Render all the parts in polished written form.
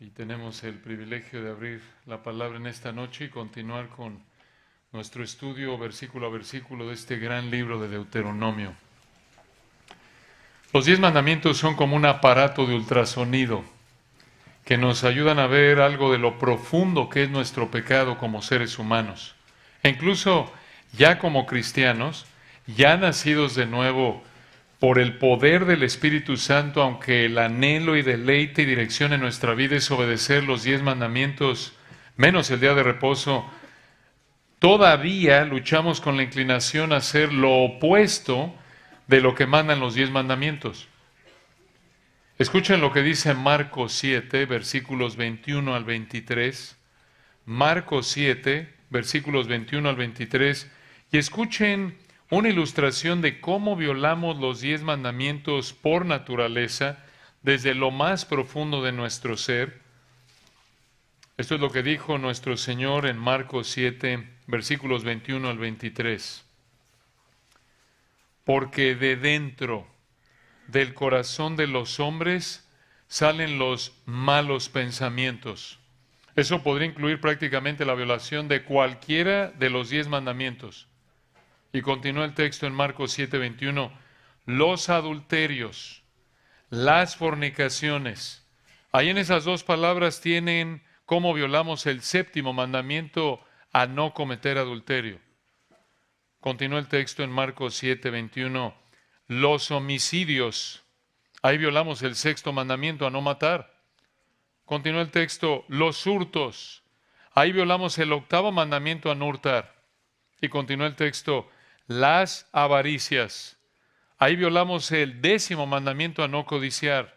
Y tenemos el privilegio de abrir la palabra en esta noche y continuar con nuestro estudio versículo a versículo de este gran libro de Deuteronomio. Los 10 mandamientos son como un aparato de ultrasonido que nos ayudan a ver algo de lo profundo que es nuestro pecado como seres humanos. E incluso ya como cristianos, ya nacidos de nuevo por el poder del Espíritu Santo, aunque el anhelo y deleite y dirección en nuestra vida es obedecer los 10 mandamientos, menos el día de reposo, todavía luchamos con la inclinación a hacer lo opuesto de lo que mandan los 10 mandamientos. Escuchen lo que dice Marcos 7, versículos 21 al 23. Marcos 7, versículos 21 al 23. Y escuchen una ilustración de cómo violamos los 10 mandamientos por naturaleza desde lo más profundo de nuestro ser. Esto es lo que dijo nuestro Señor en Marcos 7, versículos 21 al 23. Porque de dentro del corazón de los hombres salen los malos pensamientos. Eso podría incluir prácticamente la violación de cualquiera de los 10 mandamientos. Y continúa el texto en Marcos 7:21. Los adulterios, las fornicaciones. Ahí en esas dos palabras tienen cómo violamos el séptimo mandamiento a no cometer adulterio. Continúa el texto en Marcos 7:21. Los homicidios. Ahí violamos el sexto mandamiento a no matar. Continúa el texto. Los hurtos. Ahí violamos el octavo mandamiento a no hurtar. Y continúa el texto. Las avaricias. Ahí violamos el décimo mandamiento a no codiciar.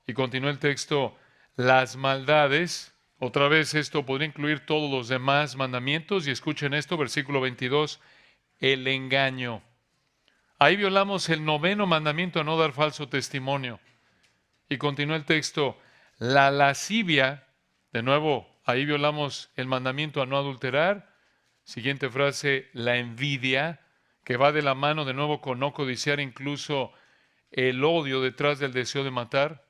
Y continúa el texto. Las maldades. Otra vez esto podría incluir todos los demás mandamientos. Y escuchen esto, versículo 22. El engaño. Ahí violamos el noveno mandamiento a no dar falso testimonio. Y continúa el texto, la lascivia, de nuevo, ahí violamos el mandamiento a no adulterar. Siguiente frase, la envidia, que va de la mano de nuevo con no codiciar, incluso el odio detrás del deseo de matar.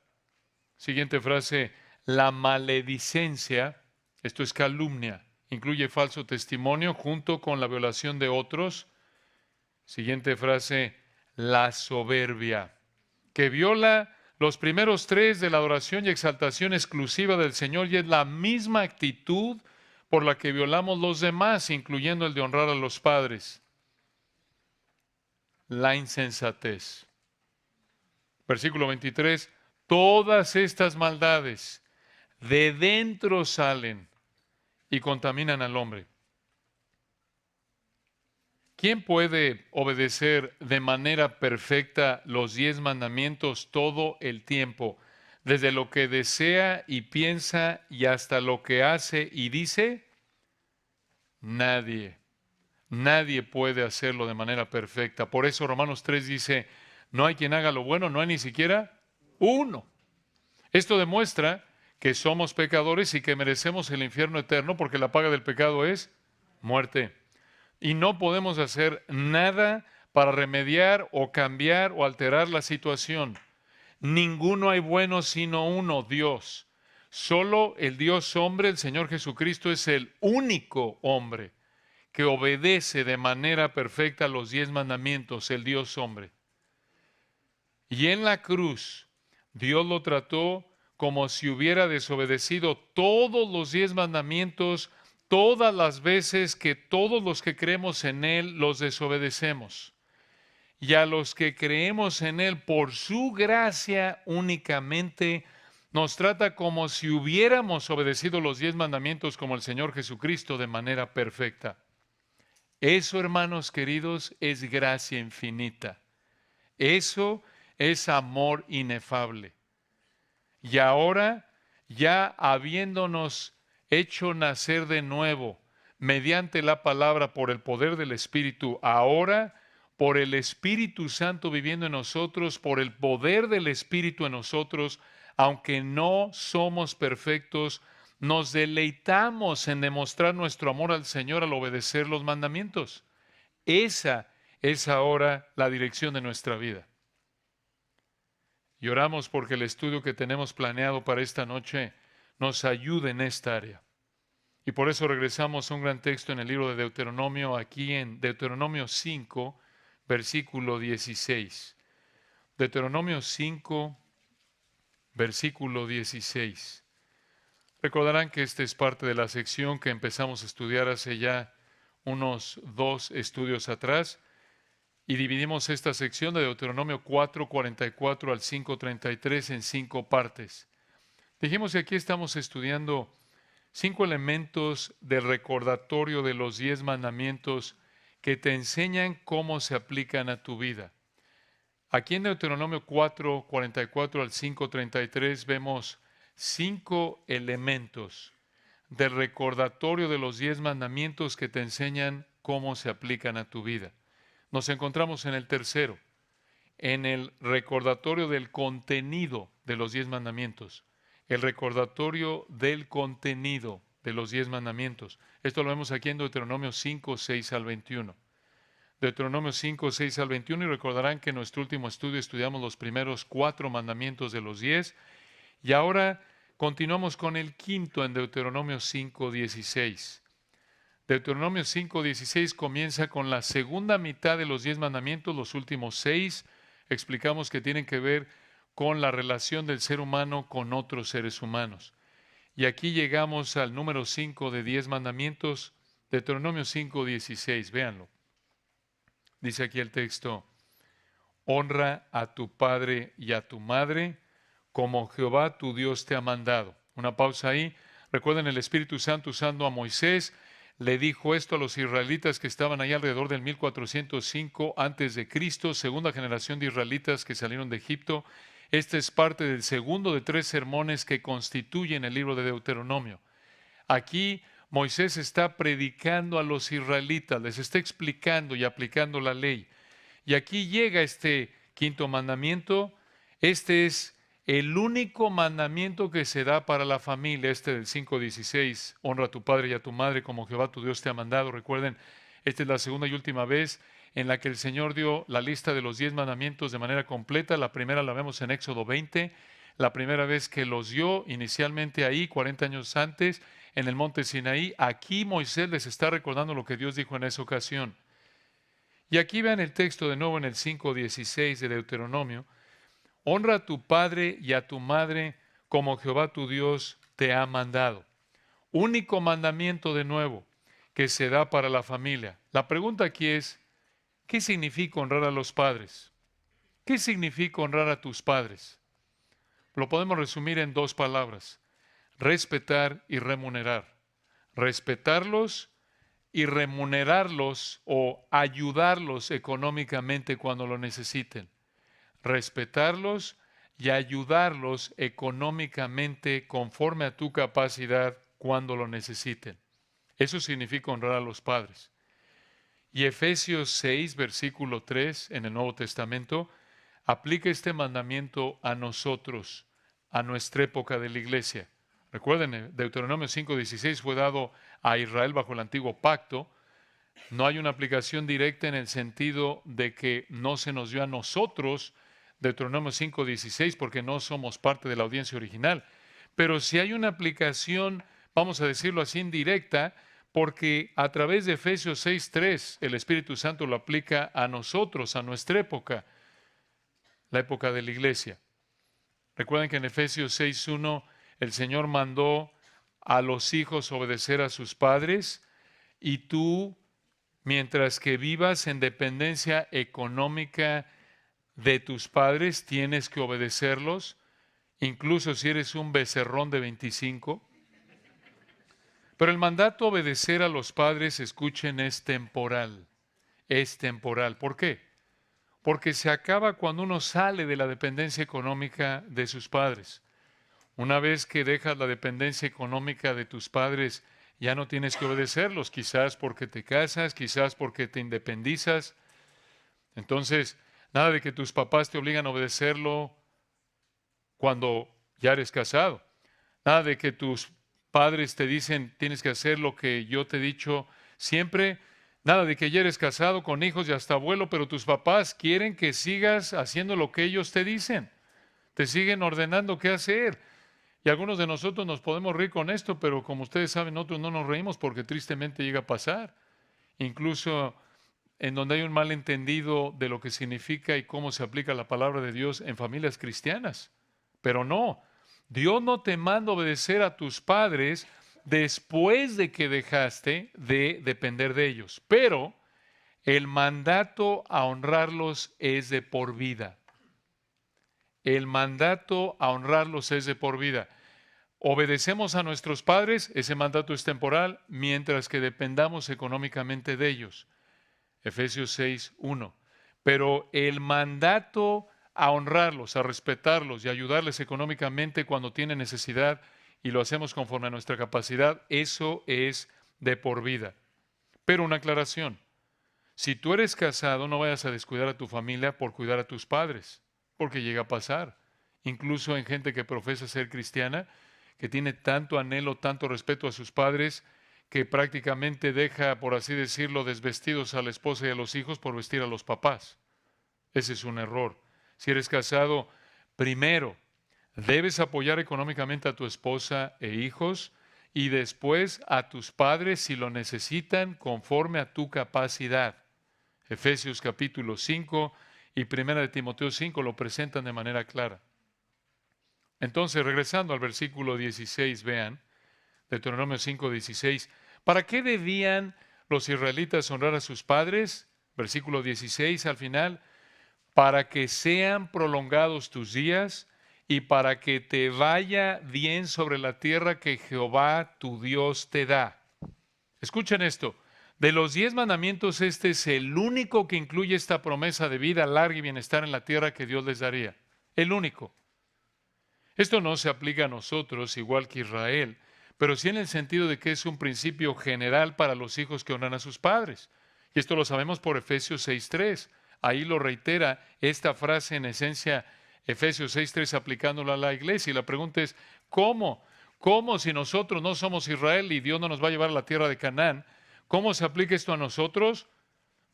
Siguiente frase, la maledicencia, esto es calumnia, incluye falso testimonio junto con la violación de otros. Siguiente frase, la soberbia, que viola los primeros tres de la adoración y exaltación exclusiva del Señor y es la misma actitud por la que violamos los demás, incluyendo el de honrar a los padres. La insensatez. Versículo 23, todas estas maldades de dentro salen y contaminan al hombre. ¿Quién puede obedecer de manera perfecta los 10 mandamientos todo el tiempo, desde lo que desea y piensa y hasta lo que hace y dice? Nadie. Nadie puede hacerlo de manera perfecta. Por eso Romanos 3 dice, no hay quien haga lo bueno, no hay ni siquiera uno. Esto demuestra que somos pecadores y que merecemos el infierno eterno porque la paga del pecado es muerte. Y no podemos hacer nada para remediar o cambiar o alterar la situación. Ninguno hay bueno sino uno, Dios. Solo el Dios hombre, el Señor Jesucristo, es el único hombre que obedece de manera perfecta los 10 mandamientos, el Dios hombre. Y en la cruz, Dios lo trató como si hubiera desobedecido todos los 10 mandamientos todas las veces que todos los que creemos en Él los desobedecemos. Y a los que creemos en Él por su gracia únicamente, nos trata como si hubiéramos obedecido los 10 mandamientos como el Señor Jesucristo de manera perfecta. Eso, hermanos queridos, es gracia infinita. Eso es amor inefable. Y ahora, ya habiéndonos hecho nacer de nuevo mediante la palabra por el poder del Espíritu, ahora por el Espíritu Santo viviendo en nosotros, por el poder del Espíritu en nosotros, aunque no somos perfectos, nos deleitamos en demostrar nuestro amor al Señor al obedecer los mandamientos. Esa es ahora la dirección de nuestra vida. Y oramos porque el estudio que tenemos planeado para esta noche nos ayude en esta área. Y por eso regresamos a un gran texto en el libro de Deuteronomio, aquí en Deuteronomio 5, versículo 16. Deuteronomio 5, versículo 16. Recordarán que esta es parte de la sección que empezamos a estudiar hace ya unos 2 estudios atrás, y dividimos esta sección de Deuteronomio 4:44 al 5:33 en 5 partes. Dijimos que aquí estamos estudiando 5 elementos del recordatorio de los 10 mandamientos que te enseñan cómo se aplican a tu vida. Aquí en Deuteronomio 4:44 al 5:33 vemos 5 elementos del recordatorio de los 10 mandamientos que te enseñan cómo se aplican a tu vida. Nos encontramos en el tercero, en el recordatorio del contenido de los 10 mandamientos. El recordatorio del contenido de los 10 mandamientos. Esto lo vemos aquí en Deuteronomio 5, 6 al 21. Deuteronomio 5, 6 al 21, y recordarán que en nuestro último estudio estudiamos los primeros 4 mandamientos de los 10, y ahora continuamos con el quinto en Deuteronomio 5, 16. Deuteronomio 5:16 comienza con la segunda mitad de los 10 mandamientos. Los últimos 6 explicamos que tienen que ver con la relación del ser humano con otros seres humanos. Y aquí llegamos al número 5 de 10 mandamientos, Deuteronomio 5:16. Véanlo. Dice aquí el texto: honra a tu padre y a tu madre como Jehová tu Dios te ha mandado. Una pausa ahí. Recuerden, el Espíritu Santo usando a Moisés le dijo esto a los israelitas que estaban ahí alrededor del 1405 antes de Cristo, segunda generación de israelitas que salieron de Egipto. Este es parte del segundo de 3 sermones que constituyen el libro de Deuteronomio. Aquí Moisés está predicando a los israelitas, les está explicando y aplicando la ley. Y aquí llega este quinto mandamiento. Este es el único mandamiento que se da para la familia, este del 5:16, honra a tu padre y a tu madre como Jehová tu Dios te ha mandado. Recuerden, esta es la segunda y última vez en la que el Señor dio la lista de los 10 mandamientos de manera completa. La primera la vemos en Éxodo 20, la primera vez que los dio inicialmente ahí, 40 años antes, en el monte Sinaí. Aquí Moisés les está recordando lo que Dios dijo en esa ocasión. Y aquí vean el texto de nuevo en el 5:16 de Deuteronomio. Honra a tu padre y a tu madre como Jehová tu Dios te ha mandado. Único mandamiento de nuevo que se da para la familia. La pregunta aquí es, ¿qué significa honrar a los padres? ¿Qué significa honrar a tus padres? Lo podemos resumir en 2 palabras: respetar y remunerar. Respetarlos y remunerarlos o ayudarlos económicamente cuando lo necesiten. Respetarlos y ayudarlos económicamente conforme a tu capacidad cuando lo necesiten. Eso significa honrar a los padres. Y Efesios 6, versículo 3 en el Nuevo Testamento aplica este mandamiento a nosotros, a nuestra época de la iglesia. Recuerden, Deuteronomio 5:16 fue dado a Israel bajo el antiguo pacto. No hay una aplicación directa en el sentido de que no se nos dio a nosotros Deuteronomio 5:16 porque no somos parte de la audiencia original. Pero si hay una aplicación, vamos a decirlo así, indirecta, porque a través de Efesios 6:3 el Espíritu Santo lo aplica a nosotros, a nuestra época, la época de la iglesia. Recuerden que en Efesios 6:1 el Señor mandó a los hijos obedecer a sus padres, y tú, mientras que vivas en dependencia económica de tus padres, tienes que obedecerlos, incluso si eres un becerrón de 25. Pero el mandato obedecer a los padres, escuchen, es temporal. Es temporal. ¿Por qué? Porque se acaba cuando uno sale de la dependencia económica de sus padres. Una vez que dejas la dependencia económica de tus padres, ya no tienes que obedecerlos, quizás porque te casas, quizás porque te independizas. Entonces, nada de que tus papás te obligan a obedecerlo cuando ya eres casado. Nada de que tus padres te dicen tienes que hacer lo que yo te he dicho siempre. Nada de que ya eres casado con hijos y hasta abuelo, pero tus papás quieren que sigas haciendo lo que ellos te dicen. Te siguen ordenando qué hacer. Y algunos de nosotros nos podemos reír con esto, pero como ustedes saben, nosotros no nos reímos porque tristemente llega a pasar. Incluso en donde hay un malentendido de lo que significa y cómo se aplica la palabra de Dios en familias cristianas. Pero no, Dios no te manda obedecer a tus padres después de que dejaste de depender de ellos. Pero el mandato a honrarlos es de por vida. El mandato a honrarlos es de por vida. Obedecemos a nuestros padres, ese mandato es temporal, mientras que dependamos económicamente de ellos. Efesios 6:1. Pero el mandato a honrarlos, a respetarlos y ayudarles económicamente cuando tienen necesidad y lo hacemos conforme a nuestra capacidad, eso es de por vida. Pero una aclaración, si tú eres casado, no vayas a descuidar a tu familia por cuidar a tus padres, porque llega a pasar. Incluso en gente que profesa ser cristiana, que tiene tanto anhelo, tanto respeto a sus padres, que prácticamente deja, por así decirlo, desvestidos a la esposa y a los hijos por vestir a los papás. Ese es un error. Si eres casado, primero debes apoyar económicamente a tu esposa e hijos y después a tus padres si lo necesitan conforme a tu capacidad. Efesios capítulo 5 y Primera de Timoteo 5 lo presentan de manera clara. Entonces, regresando al versículo 16, vean, Deuteronomio 5:16, ¿para qué debían los israelitas honrar a sus padres? Versículo 16 al final, para que sean prolongados tus días y para que te vaya bien sobre la tierra que Jehová tu Dios te da. Escuchen esto, de los 10 mandamientos este es el único que incluye esta promesa de vida larga y bienestar en la tierra que Dios les daría. El único. Esto no se aplica a nosotros igual que Israel, pero sí en el sentido de que es un principio general para los hijos que honran a sus padres. Y esto lo sabemos por Efesios 6:3. Ahí lo reitera esta frase en esencia, Efesios 6:3, aplicándola a la iglesia. Y la pregunta es, ¿cómo? ¿Cómo si nosotros no somos Israel y Dios no nos va a llevar a la tierra de Canaán? ¿Cómo se aplica esto a nosotros?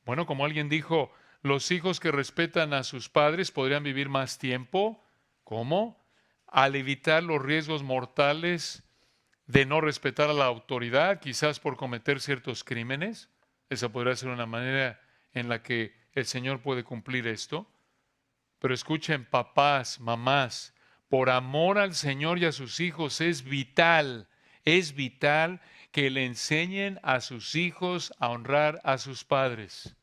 Bueno, como alguien dijo, los hijos que respetan a sus padres podrían vivir más tiempo. ¿Cómo? Al evitar los riesgos mortales de no respetar a la autoridad, quizás por cometer ciertos crímenes. Esa podría ser una manera en la que el Señor puede cumplir esto. Pero escuchen, papás, mamás, por amor al Señor y a sus hijos es vital que le enseñen a sus hijos a honrar a sus padres.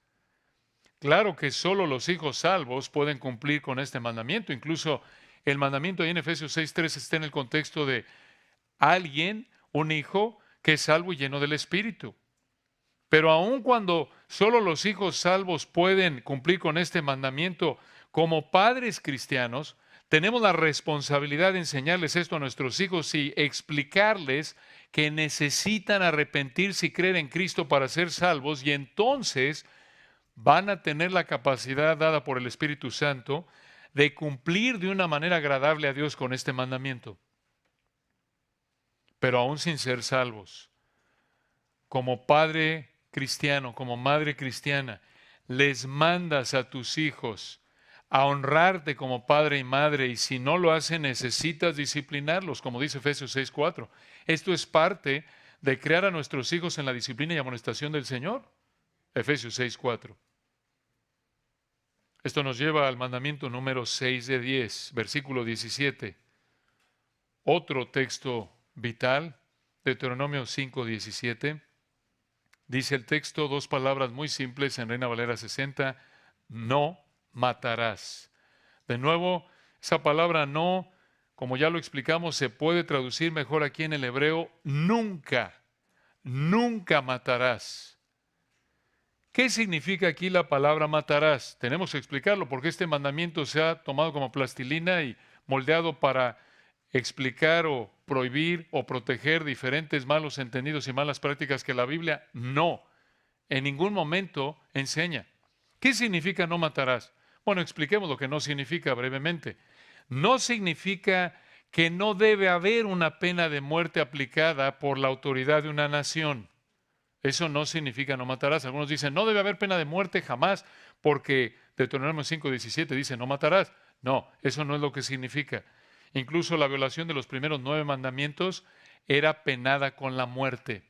Claro que solo los hijos salvos pueden cumplir con este mandamiento. Incluso el mandamiento ahí en Efesios 6:3 está en el contexto de alguien, un hijo, que es salvo y lleno del Espíritu. Pero aun cuando solo los hijos salvos pueden cumplir con este mandamiento, como padres cristianos, tenemos la responsabilidad de enseñarles esto a nuestros hijos y explicarles que necesitan arrepentirse y creer en Cristo para ser salvos, y entonces van a tener la capacidad dada por el Espíritu Santo de cumplir de una manera agradable a Dios con este mandamiento. Pero aún sin ser salvos, como padre cristiano, como madre cristiana, les mandas a tus hijos a honrarte como padre y madre, y si no lo hacen necesitas disciplinarlos, como dice Efesios 6:4. Esto es parte de crear a nuestros hijos en la disciplina y amonestación del Señor. Efesios 6:4. Esto nos lleva al mandamiento número 6 de 10, versículo 17. Otro texto vital, Deuteronomio 5:17. Dice el texto dos palabras muy simples en Reina Valera 60, no matarás. De nuevo, esa palabra no, como ya lo explicamos, se puede traducir mejor aquí en el hebreo, nunca, nunca matarás. ¿Qué significa aquí la palabra matarás? Tenemos que explicarlo porque este mandamiento se ha tomado como plastilina y moldeado para explicar o prohibir o proteger diferentes malos entendidos y malas prácticas que la Biblia no, en ningún momento enseña. ¿Qué significa no matarás? Bueno, expliquemos lo que no significa brevemente. No significa que no debe haber una pena de muerte aplicada por la autoridad de una nación. Eso no significa no matarás. Algunos dicen, no debe haber pena de muerte jamás, porque Deuteronomio 5:17 dice, no matarás. No, eso no es lo que significa. Incluso la violación de los primeros 9 mandamientos era penada con la muerte.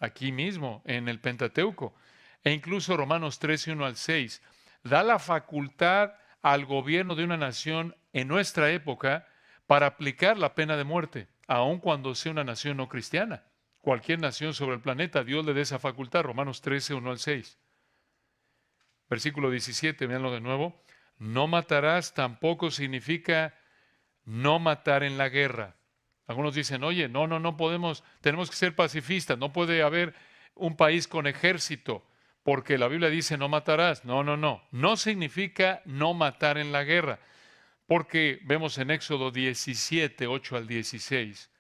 Aquí mismo, en el Pentateuco. E incluso Romanos 13, 1 al 6, da la facultad al gobierno de una nación en nuestra época para aplicar la pena de muerte, aun cuando sea una nación no cristiana. Cualquier nación sobre el planeta, Dios le da esa facultad. Romanos 13, 1 al 6. Versículo 17, véanlo de nuevo. No matarás tampoco significa no matar en la guerra. Algunos dicen, oye, no podemos, tenemos que ser pacifistas, no puede haber un país con ejército, porque la Biblia dice no matarás. No significa no matar en la guerra, porque vemos en Éxodo 17, 8 al 16,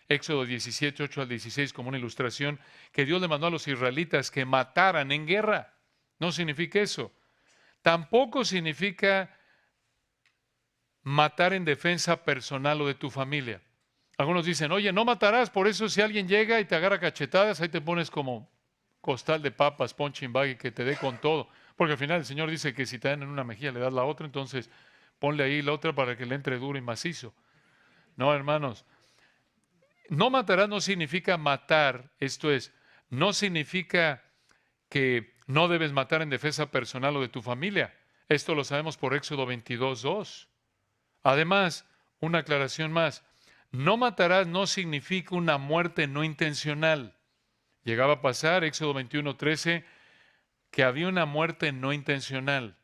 Éxodo 17, 8 al 16 como una ilustración, que Dios le mandó a los israelitas que mataran en guerra. No significa eso. Tampoco significa matar en defensa personal o de tu familia. Algunos dicen, oye, no matarás, por eso si alguien llega y te agarra cachetadas, ahí te pones como costal de papas, punching bag y que te dé con todo. Porque al final el Señor dice que si te dan en una mejilla le das la otra, entonces ponle ahí la otra para que le entre duro y macizo. No, hermanos, no matarás no significa matar, esto es, no significa que no debes matar en defensa personal o de tu familia. Esto lo sabemos por Éxodo 22, 2. Además, una aclaración más, no matarás no significa una muerte no intencional. Llegaba a pasar, Éxodo 21, 13, que había una muerte no intencional.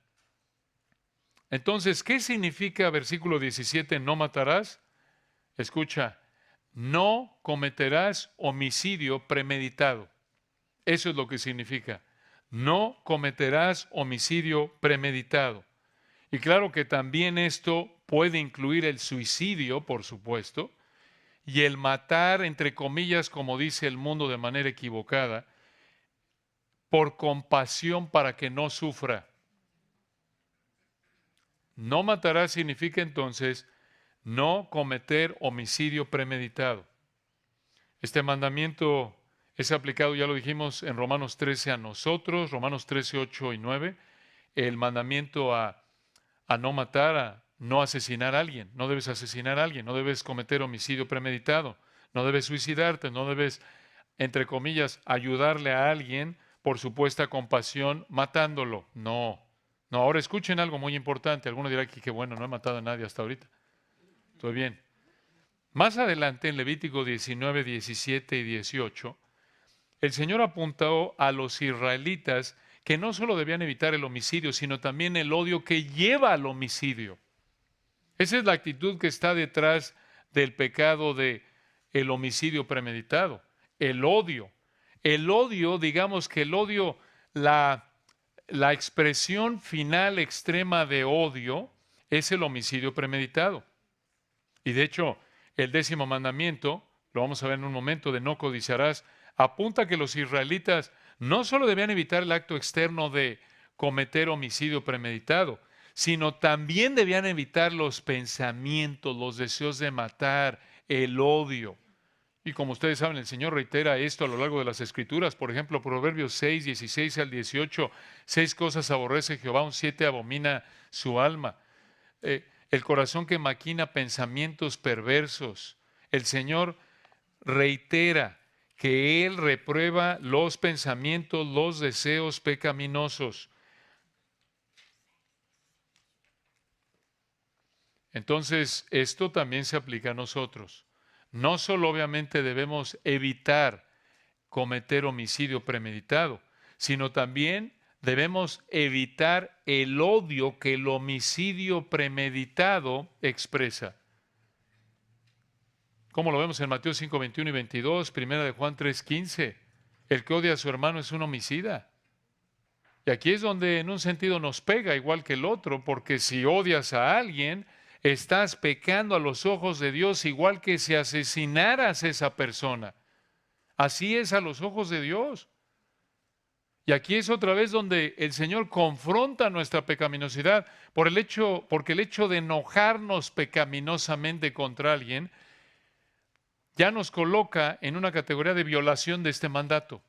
Entonces, ¿qué significa versículo 17, no matarás? Escucha, no cometerás homicidio premeditado. Eso es lo que significa. No cometerás homicidio premeditado. Y claro que también esto puede incluir el suicidio, por supuesto, y el matar, entre comillas, como dice el mundo de manera equivocada, por compasión para que no sufra. No matarás significa entonces no cometer homicidio premeditado. Este mandamiento es aplicado, ya lo dijimos, en Romanos 13 a nosotros, Romanos 13, 8 y 9. El mandamiento a no matar, a no asesinar a alguien. No debes asesinar a alguien, no debes cometer homicidio premeditado, no debes suicidarte, no debes, entre comillas, ayudarle a alguien por supuesta compasión matándolo. No. No, ahora escuchen algo muy importante. Alguno dirá que bueno, no he matado a nadie hasta ahorita. Estoy bien. Más adelante, en Levítico 19, 17 y 18, el Señor apuntó a los israelitas que no solo debían evitar el homicidio, sino también el odio que lleva al homicidio. Esa es la actitud que está detrás del pecado de el homicidio premeditado, el odio. El odio, digamos que el odio, la expresión final extrema de odio es el homicidio premeditado. Y de hecho, el 10º mandamiento, lo vamos a ver en un momento, de no codiciarás, apunta a que los israelitas no solo debían evitar el acto externo de cometer homicidio premeditado, sino también debían evitar los pensamientos, los deseos de matar, el odio. Y como ustedes saben, el Señor reitera esto a lo largo de las Escrituras. Por ejemplo, Proverbios 6, 16 al 18, 6 cosas aborrece Jehová, un 7 abomina su alma. El corazón que maquina pensamientos perversos. El Señor reitera que Él reprueba los pensamientos, los deseos pecaminosos. Entonces, esto también se aplica a nosotros. No solo obviamente debemos evitar cometer homicidio premeditado, sino también debemos evitar el odio que el homicidio premeditado expresa. Como lo vemos en Mateo 5, 21 y 22, primera de Juan 3, 15. El que odia a su hermano es un homicida. Y aquí es donde en un sentido nos pega igual que el otro, porque si odias a alguien, estás pecando a los ojos de Dios igual que si asesinaras a esa persona. Así es a los ojos de Dios. Y aquí es otra vez donde el Señor confronta nuestra pecaminosidad porque el hecho de enojarnos pecaminosamente contra alguien ya nos coloca en una categoría de violación de este mandato.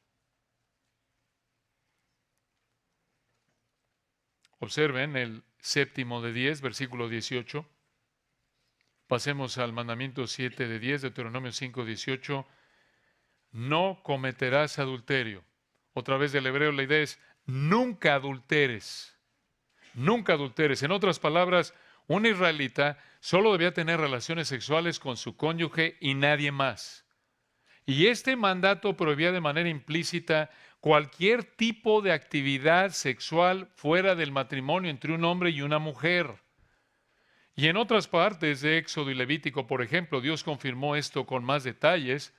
Observen el 7º de 10, versículo 18. Pasemos al mandamiento 7 de 10, Deuteronomio 5, 18. No cometerás adulterio. Otra vez del hebreo la idea es nunca adulteres. Nunca adulteres. En otras palabras, un israelita solo debía tener relaciones sexuales con su cónyuge y nadie más. Y este mandato prohibía de manera implícita cualquier tipo de actividad sexual fuera del matrimonio entre un hombre y una mujer. Y en otras partes de Éxodo y Levítico, por ejemplo, Dios confirmó esto con más detalles.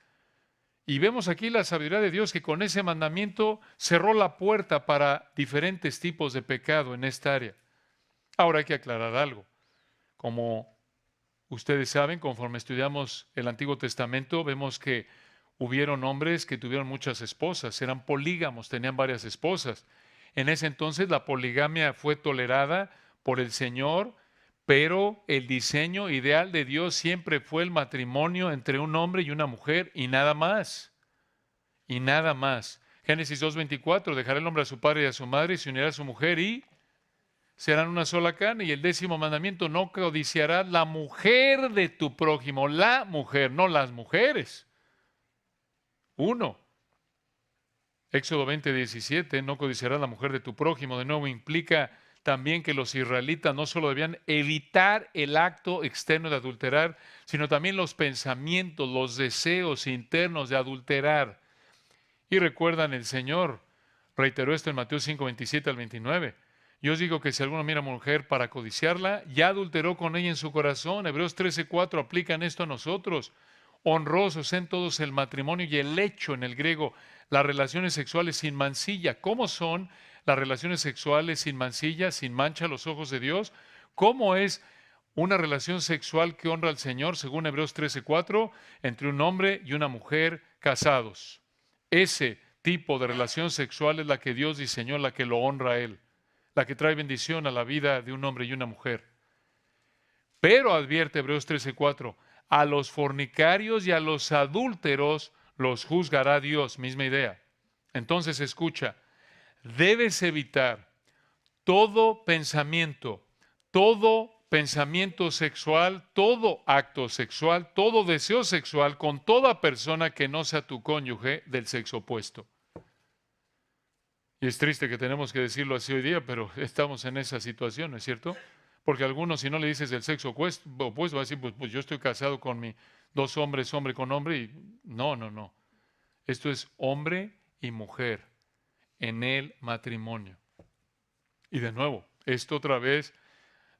Y vemos aquí la sabiduría de Dios que con ese mandamiento cerró la puerta para diferentes tipos de pecado en esta área. Ahora hay que aclarar algo. Como ustedes saben, conforme estudiamos el Antiguo Testamento, vemos que hubieron hombres que tuvieron muchas esposas, eran polígamos, tenían varias esposas. En ese entonces la poligamia fue tolerada por el Señor, pero el diseño ideal de Dios siempre fue el matrimonio entre un hombre y una mujer y nada más. Y nada más. Génesis 2:24, dejará el hombre a su padre y a su madre y se unirá a su mujer y serán una sola carne. Y el 10º mandamiento, no codiciarás la mujer de tu prójimo, la mujer, no las mujeres. 1. Éxodo 20:17, no codiciarás la mujer de tu prójimo. De nuevo, implica también que los israelitas no solo debían evitar el acto externo de adulterar, sino también los pensamientos, los deseos internos de adulterar. Y recuerdan, el Señor reiteró esto en Mateo 5:27 al 29. Yo os digo que si alguno mira a una mujer para codiciarla, ya adulteró con ella en su corazón. Hebreos 13:4 aplican esto a nosotros. Honrosos en todos el matrimonio y el hecho en el griego, las relaciones sexuales sin mancilla. ¿Cómo son las relaciones sexuales sin mancilla, sin mancha a los ojos de Dios? ¿Cómo es una relación sexual que honra al Señor, según Hebreos 13:4, entre un hombre y una mujer casados? Ese tipo de relación sexual es la que Dios diseñó, la que lo honra a Él, la que trae bendición a la vida de un hombre y una mujer. Pero advierte Hebreos 13:4, a los fornicarios y a los adúlteros los juzgará Dios, misma idea. Entonces escucha, debes evitar todo pensamiento sexual, todo acto sexual, todo deseo sexual con toda persona que no sea tu cónyuge del sexo opuesto. Y es triste que tenemos que decirlo así hoy día, pero estamos en esa situación, ¿no es cierto? Porque algunos, si no le dices del sexo opuesto va a decir, pues yo estoy casado con dos hombres, hombre con hombre, y no. Esto es hombre y mujer en el matrimonio. Y de nuevo, esto otra vez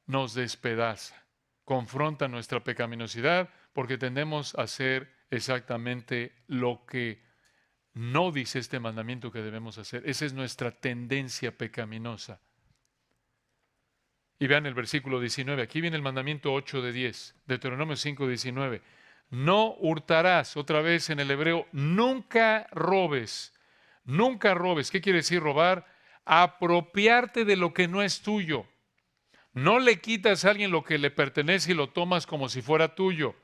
nos despedaza, confronta nuestra pecaminosidad, porque tendemos a hacer exactamente lo que no dice este mandamiento que debemos hacer. Esa es nuestra tendencia pecaminosa. Y vean el versículo 19. Aquí viene el mandamiento 8 de 10. Deuteronomio 5:19. No hurtarás. Otra vez en el hebreo, nunca robes. Nunca robes. ¿Qué quiere decir robar? Apropiarte de lo que no es tuyo. No le quitas a alguien lo que le pertenece y lo tomas como si fuera tuyo.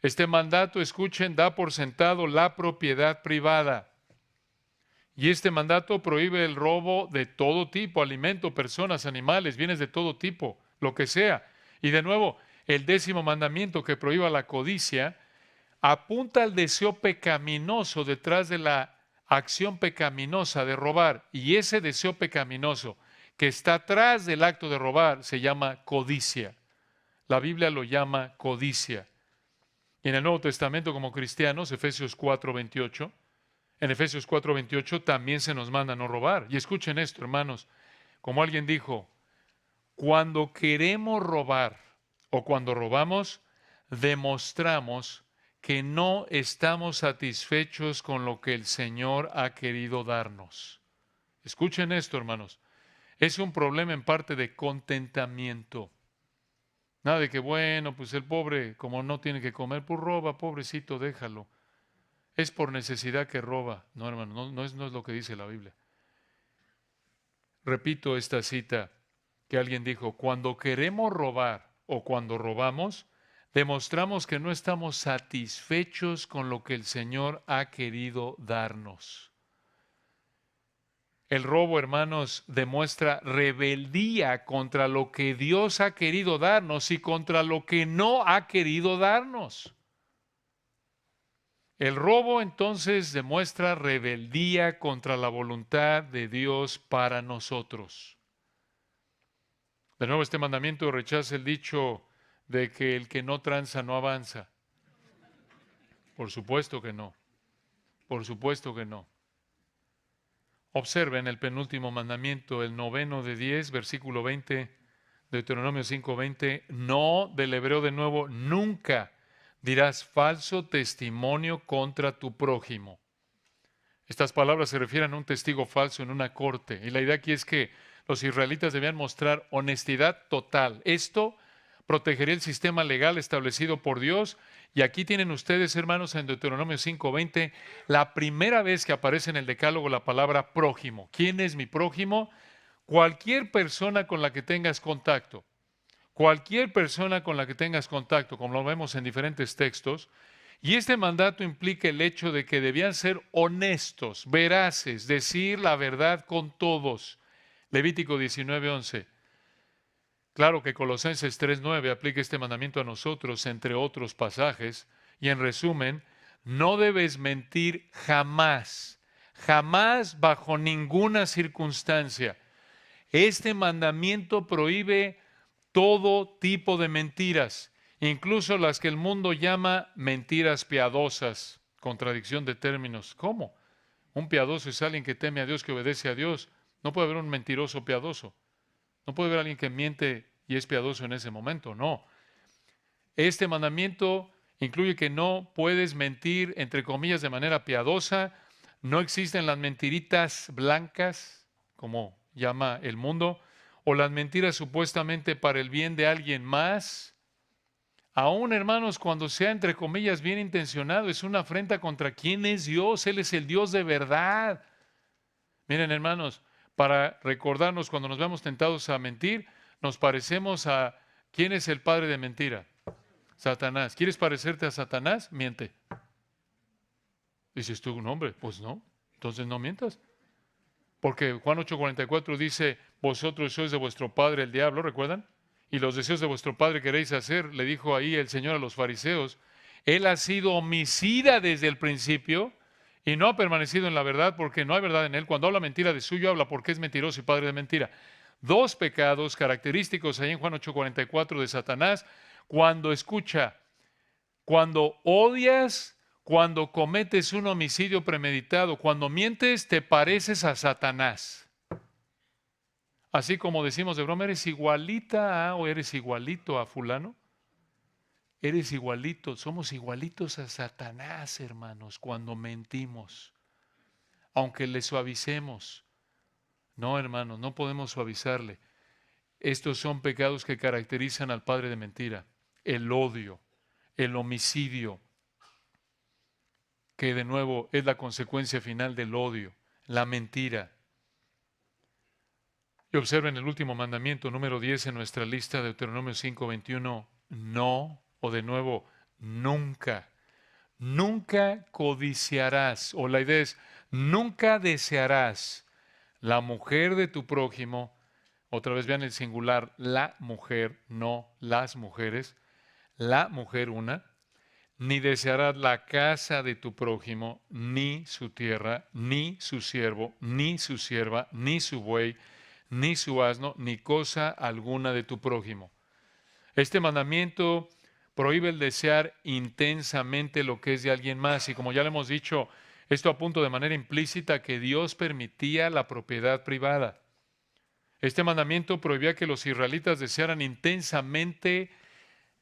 Este mandato, escuchen, da por sentado la propiedad privada. Y este mandato prohíbe el robo de todo tipo, alimento, personas, animales, bienes de todo tipo, lo que sea. Y de nuevo, el 10º mandamiento que prohíba la codicia apunta al deseo pecaminoso detrás de la acción pecaminosa de robar. Y ese deseo pecaminoso que está atrás del acto de robar se llama codicia. La Biblia lo llama codicia. Y en el Nuevo Testamento, como cristianos, Efesios 4:28, en Efesios 4:28 también se nos manda no robar. Y escuchen esto, hermanos, como alguien dijo, cuando queremos robar o cuando robamos, demostramos que no estamos satisfechos con lo que el Señor ha querido darnos. Escuchen esto, hermanos. Es un problema en parte de contentamiento. Nada de que, bueno, pues el pobre, como no tiene que comer, pues roba, pobrecito, déjalo. Es por necesidad que roba. No, hermano, no es lo que dice la Biblia. Repito esta cita que alguien dijo, cuando queremos robar o cuando robamos, demostramos que no estamos satisfechos con lo que el Señor ha querido darnos. El robo, hermanos, demuestra rebeldía contra lo que Dios ha querido darnos y contra lo que no ha querido darnos. El robo entonces demuestra rebeldía contra la voluntad de Dios para nosotros. De nuevo, este mandamiento rechaza el dicho de que el que no tranza no avanza. Por supuesto que no. Por supuesto que no. Observen el penúltimo mandamiento, el 9 de 10, versículo 20, Deuteronomio 5:20. No, del hebreo de nuevo, nunca dirás falso testimonio contra tu prójimo. Estas palabras se refieren a un testigo falso en una corte. Y la idea aquí es que los israelitas debían mostrar honestidad total. Esto protegería el sistema legal establecido por Dios. Y aquí tienen ustedes, hermanos, en Deuteronomio 5:20, la primera vez que aparece en el Decálogo la palabra prójimo. ¿Quién es mi prójimo? Cualquier persona con la que tengas contacto. Cualquier persona con la que tengas contacto, como lo vemos en diferentes textos. Y este mandato implica el hecho de que debían ser honestos, veraces, decir la verdad con todos. Levítico 19:11. Claro que Colosenses 3:9 aplica este mandamiento a nosotros, entre otros pasajes. Y en resumen, no debes mentir jamás, jamás bajo ninguna circunstancia. Este mandamiento prohíbe todo tipo de mentiras, incluso las que el mundo llama mentiras piadosas. Contradicción de términos. ¿Cómo? Un piadoso es alguien que teme a Dios, que obedece a Dios. No puede haber un mentiroso piadoso. No puede haber alguien que miente y es piadoso en ese momento. No. Este mandamiento incluye que no puedes mentir, entre comillas, de manera piadosa. No existen las mentiritas blancas, como llama el mundo, o las mentiras supuestamente para el bien de alguien más. Aún, hermanos, cuando sea, entre comillas, bien intencionado, es una afrenta contra quién es Dios. Él es el Dios de verdad. Miren, hermanos, para recordarnos cuando nos vemos tentados a mentir, nos parecemos a ¿quién es el padre de mentira? Satanás. ¿Quieres parecerte a Satanás? Miente. Dices tú, no, hombre, pues no. Entonces no mientas. Porque Juan 8:44 dice, vosotros sois de vuestro padre el diablo, ¿recuerdan? Y los deseos de vuestro padre queréis hacer, le dijo ahí el Señor a los fariseos. Él ha sido homicida desde el principio y no ha permanecido en la verdad porque no hay verdad en él. Cuando habla mentira de suyo, habla porque es mentiroso y padre de mentira. Dos pecados característicos ahí en Juan 8:44 de Satanás. Cuando escucha, cuando odias, cuando cometes un homicidio premeditado, cuando mientes, te pareces a Satanás. Así como decimos de broma, eres igualita a o eres igualito a fulano. Eres igualito, somos igualitos a Satanás, hermanos, cuando mentimos. Aunque le suavicemos. No, hermanos, no podemos suavizarle. Estos son pecados que caracterizan al padre de mentira. El odio, el homicidio, que de nuevo es la consecuencia final del odio, la mentira. Y observen el último mandamiento, número 10 en nuestra lista de Deuteronomio 5:21. No, o de nuevo, nunca, nunca codiciarás, o la idea es, nunca desearás la mujer de tu prójimo. Otra vez vean el singular, la mujer, no las mujeres, la mujer una. Ni desearás la casa de tu prójimo, ni su tierra, ni su siervo, ni su sierva, ni su buey, ni su asno, ni cosa alguna de tu prójimo. Este mandamiento prohíbe el desear intensamente lo que es de alguien más. Y como ya le hemos dicho, esto apunta de manera implícita que Dios permitía la propiedad privada. Este mandamiento prohibía que los israelitas desearan intensamente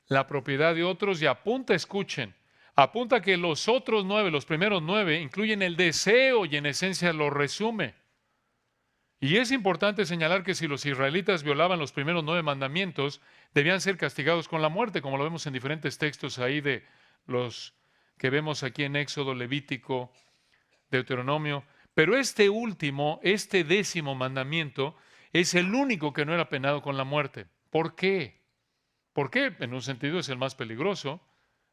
la propiedad de otros y apunta, escuchen, apunta que los otros 9, los primeros 9, incluyen el deseo y en esencia lo resume. Y es importante señalar que si los israelitas violaban los primeros 9 mandamientos, debían ser castigados con la muerte, como lo vemos en diferentes textos ahí de los que vemos aquí en Éxodo, Levítico, Deuteronomio. Pero este último, este 10º mandamiento, es el único que no era penado con la muerte. ¿Por qué? ¿Por qué? En un sentido es el más peligroso.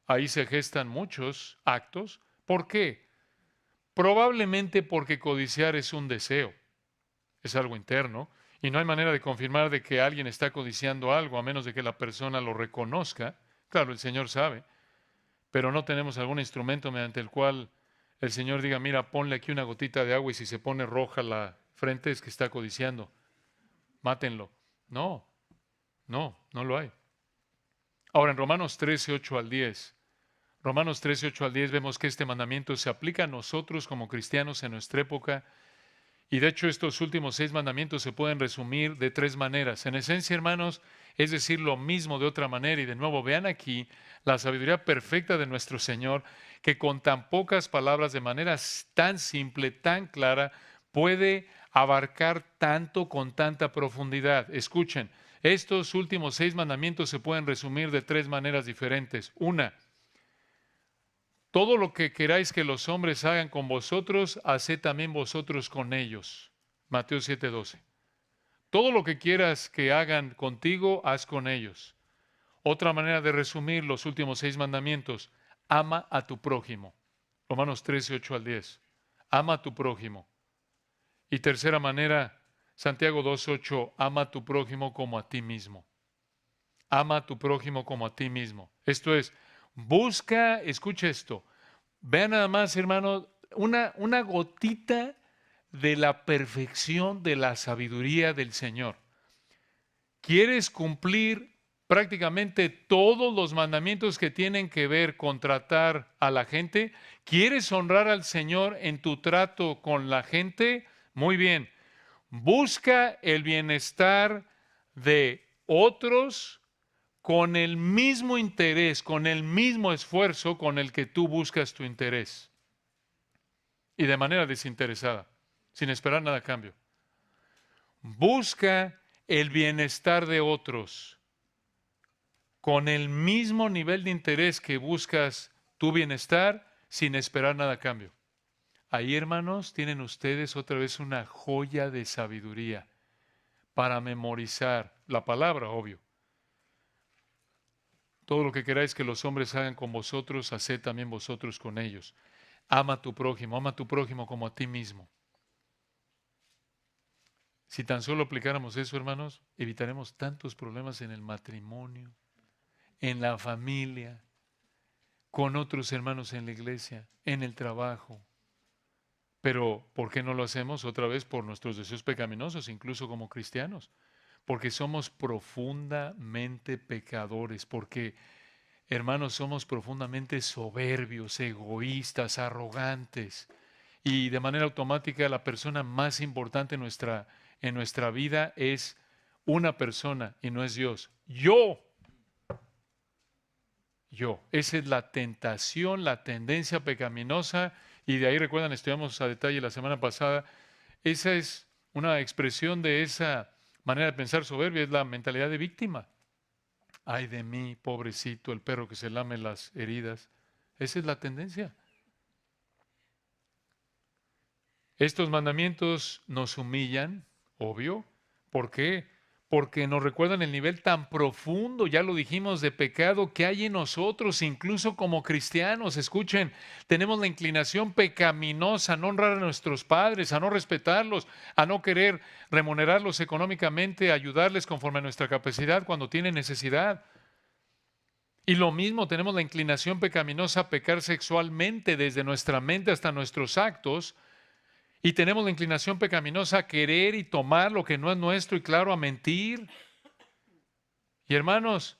Ahí se gestan muchos actos. ¿Por qué? Probablemente porque codiciar es un deseo. es algo interno, y no hay manera de confirmar de que alguien está codiciando algo a menos de que la persona lo reconozca. Claro, el Señor sabe, pero no tenemos algún instrumento mediante el cual el Señor diga, mira, ponle aquí una gotita de agua y si se pone roja la frente es que está codiciando. Mátenlo. No, no lo hay. Ahora, en Romanos 13, 8 al 10, Romanos 13, 8 al 10, vemos que este mandamiento se aplica a nosotros como cristianos en nuestra época. Y de hecho, estos últimos 6 mandamientos se pueden resumir de 3 maneras. En esencia, hermanos, es decir lo mismo de otra manera. Y de nuevo, vean aquí la sabiduría perfecta de nuestro Señor, que con tan pocas palabras, de manera tan simple, tan clara, puede abarcar tanto con tanta profundidad. Escuchen, estos últimos 6 mandamientos se pueden resumir de 3 maneras diferentes. Una, todo lo que queráis que los hombres hagan con vosotros, haced también vosotros con ellos. Mateo 7:12. Todo lo que quieras que hagan contigo, haz con ellos. Otra manera de resumir los últimos 6 mandamientos, ama a tu prójimo. Romanos 13, 8 al 10. Ama a tu prójimo. Y tercera manera, Santiago 2:8, ama a tu prójimo como a ti mismo. Ama a tu prójimo como a ti mismo. Esto es, busca, escucha esto, vean nada más, hermano, una gotita de la perfección de la sabiduría del Señor. ¿Quieres cumplir prácticamente todos los mandamientos que tienen que ver con tratar a la gente? ¿Quieres honrar al Señor en tu trato con la gente? Muy bien. Busca el bienestar de otros con el mismo interés, con el mismo esfuerzo con el que tú buscas tu interés. Y de manera desinteresada, sin esperar nada a cambio. Busca el bienestar de otros con el mismo nivel de interés que buscas tu bienestar, sin esperar nada a cambio. Ahí, hermanos, tienen ustedes otra vez una joya de sabiduría para memorizar la palabra, obvio. Todo lo que queráis que los hombres hagan con vosotros, haced también vosotros con ellos. Ama a tu prójimo como a ti mismo. Si tan solo aplicáramos eso, hermanos, evitaremos tantos problemas en el matrimonio, en la familia, con otros hermanos en la iglesia, en el trabajo. Pero, ¿por qué no lo hacemos? Otra vez por nuestros deseos pecaminosos, incluso como cristianos. Porque somos profundamente pecadores, porque hermanos, somos profundamente soberbios, egoístas, arrogantes. Y de manera automática la persona más importante en nuestra vida es una persona y no es Dios. Yo. Esa es la tentación, la tendencia pecaminosa. Y de ahí, recuerdan, estudiamos a detalle la semana pasada. Esa es una expresión de esa manera de pensar soberbia, es la mentalidad de víctima. Ay de mí, pobrecito, el perro que se lame las heridas. Esa es la tendencia. Estos mandamientos nos humillan, obvio. ¿Por qué? Porque nos recuerdan el nivel tan profundo, ya lo dijimos, de pecado que hay en nosotros, incluso como cristianos. Escuchen, tenemos la inclinación pecaminosa a no honrar a nuestros padres, a no respetarlos, a no querer remunerarlos económicamente, a ayudarles conforme a nuestra capacidad cuando tienen necesidad. Y lo mismo, tenemos la inclinación pecaminosa a pecar sexualmente desde nuestra mente hasta nuestros actos. Y tenemos la inclinación pecaminosa a querer y tomar lo que no es nuestro y claro, a mentir. Y hermanos,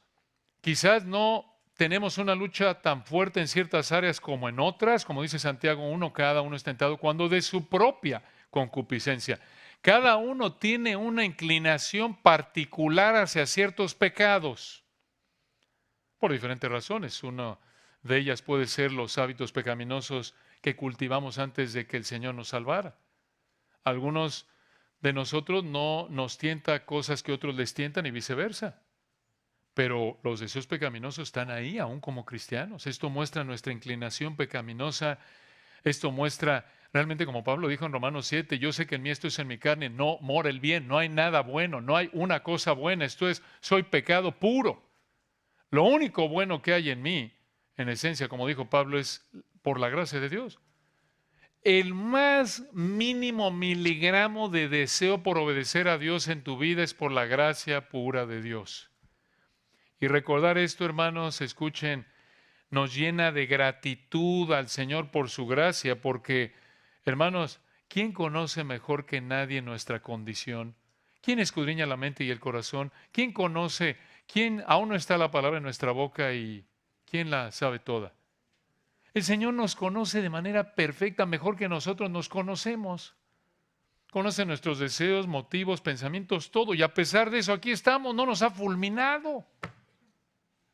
quizás no tenemos una lucha tan fuerte en ciertas áreas como en otras, como dice Santiago 1, cada uno es tentado cuando de su propia concupiscencia. Cada uno tiene una inclinación particular hacia ciertos pecados, por diferentes razones. Una de ellas puede ser los hábitos pecaminosos que cultivamos antes de que el Señor nos salvara. Algunos de nosotros no nos tienta cosas que otros les tientan y viceversa. Pero los deseos pecaminosos están ahí, aún como cristianos. Esto muestra nuestra inclinación pecaminosa. Esto muestra realmente, como Pablo dijo en Romanos 7, yo sé que en mí esto es en mi carne, no mora el bien, no hay nada bueno, no hay una cosa buena. Esto es, soy pecado puro. Lo único bueno que hay en mí, en esencia, como dijo Pablo, es por la gracia de Dios. el más mínimo miligramo de deseo por obedecer a Dios en tu vida es por la gracia pura de Dios. Y recordar esto, hermanos, escuchen, nos llena de gratitud al Señor por su gracia, porque, hermanos, ¿quién conoce mejor que nadie nuestra condición? ¿Quién escudriña la mente y el corazón? ¿Quién conoce? ¿Quién aún no está la palabra en nuestra boca y quién la sabe toda? El Señor nos conoce de manera perfecta, mejor que nosotros nos conocemos. Conoce nuestros deseos, motivos, pensamientos, todo. Y a pesar de eso, aquí estamos, no nos ha fulminado.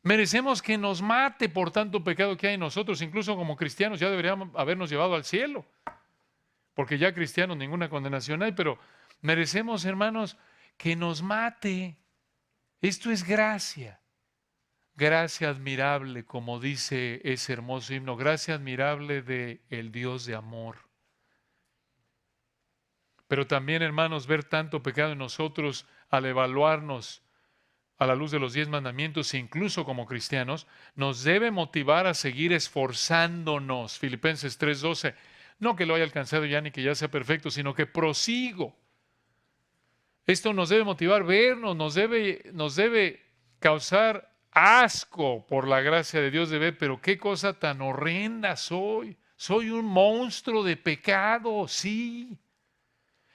Merecemos que nos mate por tanto pecado que hay en nosotros. Incluso como cristianos ya deberíamos habernos llevado al cielo. Porque ya cristianos ninguna condenación hay, pero merecemos, hermanos, que nos mate. Esto es gracia. Gracia admirable, como dice ese hermoso himno, gracia admirable de el Dios de amor. Pero también, hermanos, ver tanto pecado en nosotros al evaluarnos a la luz de los 10 mandamientos, incluso como cristianos, nos debe motivar a seguir esforzándonos. Filipenses 3:12, no que lo haya alcanzado ya ni que ya sea perfecto, sino que prosigo. Esto nos debe motivar, vernos, nos debe causar asco por la gracia de Dios de ver, pero qué cosa tan horrenda soy. Soy un monstruo de pecado, sí.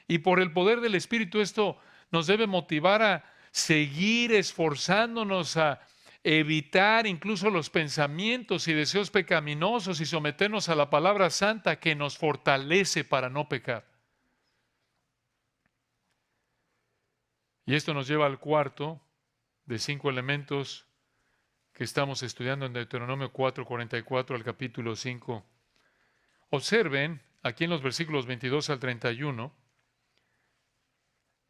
Y por el poder del Espíritu esto nos debe motivar a seguir esforzándonos a evitar incluso los pensamientos y deseos pecaminosos y someternos a la palabra santa que nos fortalece para no pecar. Y esto nos lleva al cuarto de 5 elementos que estamos estudiando en Deuteronomio 4:44 al capítulo 5. Observen aquí en los versículos 22 al 31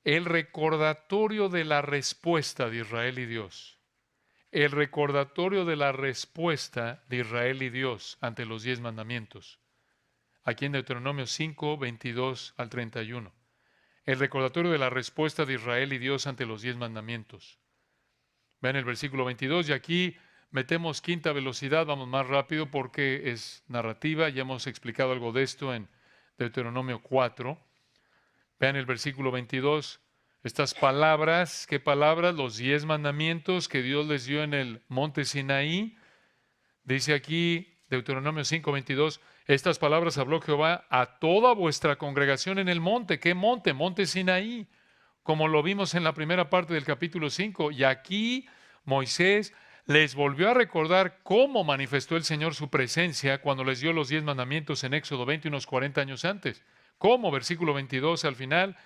el recordatorio de la respuesta de Israel y Dios. El recordatorio de la respuesta de Israel y Dios ante los 10 mandamientos. Aquí en Deuteronomio 5:22 al 31. El recordatorio de la respuesta de Israel y Dios ante los 10 mandamientos. Vean el versículo 22 y aquí metemos quinta velocidad, vamos más rápido porque es narrativa, ya hemos explicado algo de esto en Deuteronomio 4. Vean el versículo 22, estas palabras, ¿qué palabras? Los 10 mandamientos que Dios les dio en el monte Sinaí. Dice aquí Deuteronomio 5:22, estas palabras habló Jehová a toda vuestra congregación en el monte. ¿Qué monte? Monte Sinaí, como lo vimos en la primera parte del capítulo 5. Y aquí Moisés les volvió a recordar cómo manifestó el Señor su presencia cuando les dio los 10 mandamientos en Éxodo 20, unos 40 años antes. ¿Cómo? Versículo 22 al final,